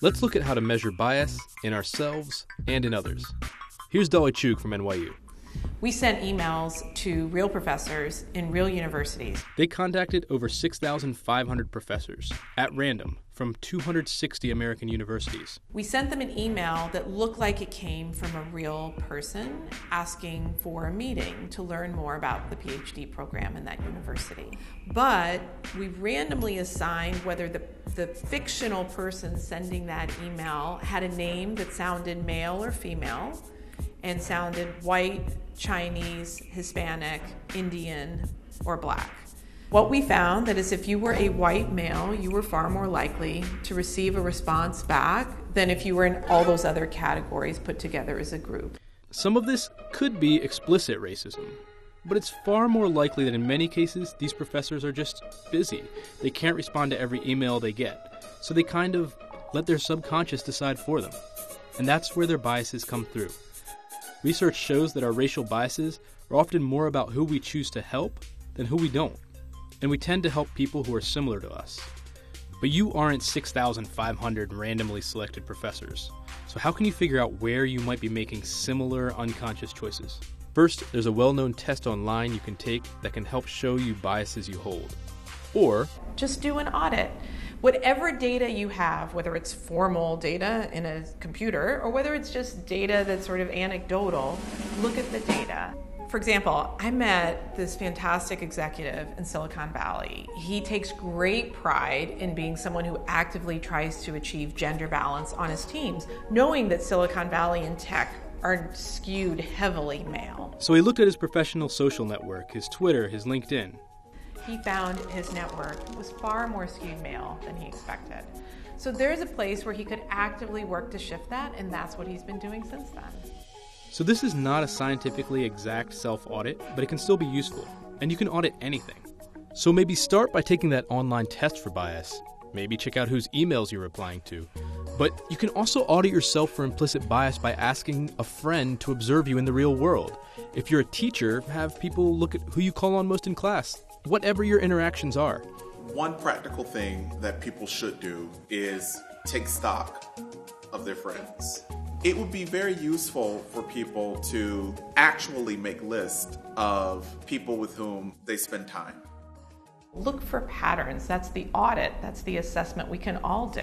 Let's look at how to measure bias in ourselves and in others. Here's Dolly Chug from NYU. We sent emails to real professors in real universities. They contacted over 6,500 professors at random from 260 American universities. We sent them an email that looked like it came from a real person asking for a meeting to learn more about the PhD program in that university. But we randomly assigned whether the fictional person sending that email had a name that sounded male or female and sounded white, Chinese, Hispanic, Indian, or black. What we found that is if you were a white male, you were far more likely to receive a response back than if you were in all those other categories put together as a group. Some of this could be explicit racism, but it's far more likely that in many cases, these professors are just busy. They can't respond to every email they get, so they kind of let their subconscious decide for them. And that's where their biases come through. Research shows that our racial biases are often more about who we choose to help than who we don't. And we tend to help people who are similar to us. But you aren't 6,500 randomly selected professors. So how can you figure out where you might be making similar unconscious choices? First, there's a well-known test online you can take that can help show you biases you hold. Or just do an audit. Whatever data you have, whether it's formal data in a computer or whether it's just data that's sort of anecdotal, look at the data. For example, I met this fantastic executive in Silicon Valley. He takes great pride in being someone who actively tries to achieve gender balance on his teams, knowing that Silicon Valley and tech are skewed heavily male. So he looked at his professional social network, his Twitter, his LinkedIn. He found his network was far more skewed male than he expected. So there's a place where he could actively work to shift that, and that's what he's been doing since then. So this is not a scientifically exact self-audit, but it can still be useful, and you can audit anything. So maybe start by taking that online test for bias. Maybe check out whose emails you're replying to. But you can also audit yourself for implicit bias by asking a friend to observe you in the real world. If you're a teacher, have people look at who you call on most in class. Whatever your interactions are. One practical thing that people should do is take stock of their friends. It would be very useful for people to actually make lists of people with whom they spend time. Look for patterns. That's the audit. That's the assessment we can all do.